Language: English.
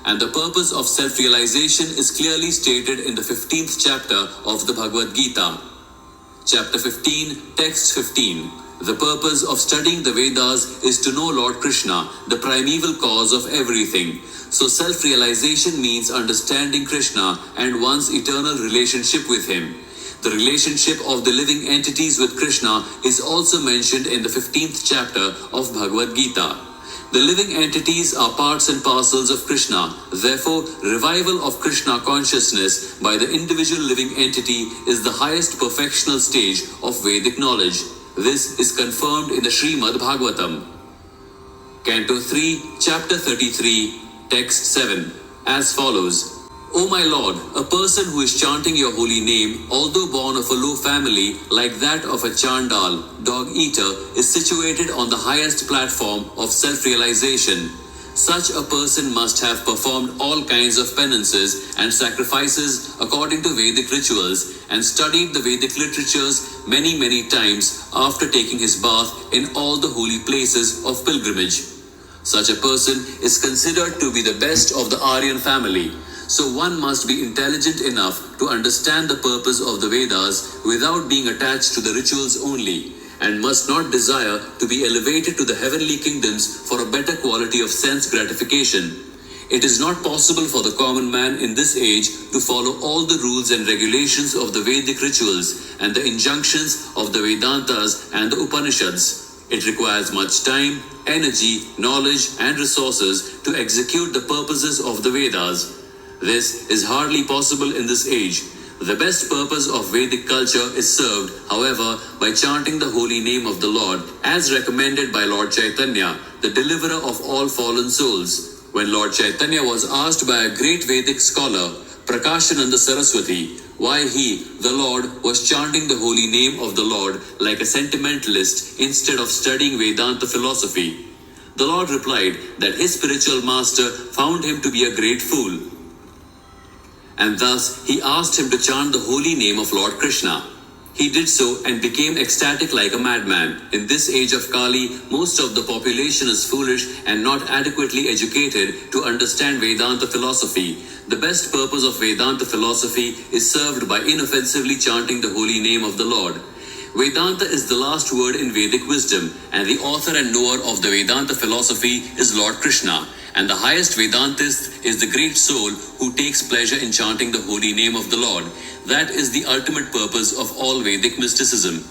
and the purpose of self-realization is clearly stated in the 15th chapter of the Bhagavad Gita. Chapter 15, Text 15. The purpose of studying the Vedas is to know Lord Krishna, the primeval cause of everything. So self-realization means understanding Krishna and one's eternal relationship with him. The relationship of the living entities with Krishna is also mentioned in the 15th chapter of Bhagavad Gita. The living entities are parts and parcels of Krishna. Therefore, revival of Krishna consciousness by the individual living entity is the highest perfectional stage of Vedic knowledge. This is confirmed in the Srimad Bhagavatam. Canto 3, Chapter 33, Text 7, as follows. O my Lord, a person who is chanting your holy name, although born of a low family like that of a Chandal, dog-eater, is situated on the highest platform of self-realization. Such a person must have performed all kinds of penances and sacrifices according to Vedic rituals and studied the Vedic literatures many times after taking his bath in all the holy places of pilgrimage. Such a person is considered to be the best of the Aryan family. So one must be intelligent enough to understand the purpose of the Vedas without being attached to the rituals only, and must not desire to be elevated to the heavenly kingdoms for a better quality of sense gratification. It is not possible for the common man in this age to follow all the rules and regulations of the Vedic rituals and the injunctions of the Vedantas and the Upanishads. It requires much time, energy, knowledge, and resources to execute the purposes of the Vedas. This is hardly possible in this age. The best purpose of Vedic culture is served, however, by chanting the holy name of the Lord, as recommended by Lord Chaitanya, the deliverer of all fallen souls. When Lord Chaitanya was asked by a great Vedic scholar, Prakashananda Saraswati, why he, the Lord, was chanting the holy name of the Lord like a sentimentalist instead of studying Vedanta philosophy, the Lord replied that his spiritual master found him to be a great fool. And thus he asked him to chant the holy name of Lord Krishna. He did so and became ecstatic like a madman. In this age of Kali, most of the population is foolish and not adequately educated to understand Vedanta philosophy. The best purpose of Vedanta philosophy is served by inoffensively chanting the holy name of the Lord. Vedanta is the last word in Vedic wisdom, and the author and knower of the Vedanta philosophy is Lord Krishna. And the highest Vedantist is the great soul who takes pleasure in chanting the holy name of the Lord. That is the ultimate purpose of all Vedic mysticism.